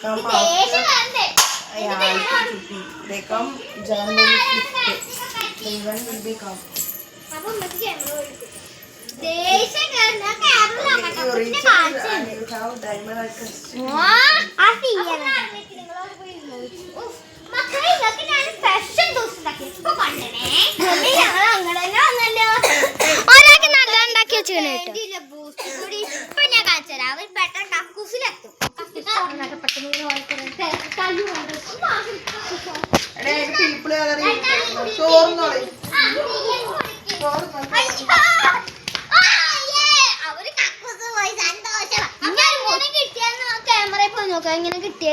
come after IIT. They come January 5th. Everyone will be come. You reach and you have diamond orchestra. ഒരാൾക്ക് നല്ല ഉണ്ടാക്കി വെച്ചിട്ട് ക്യാമറയിൽ പോയി നോക്കാം എങ്ങനെ കിട്ടിയ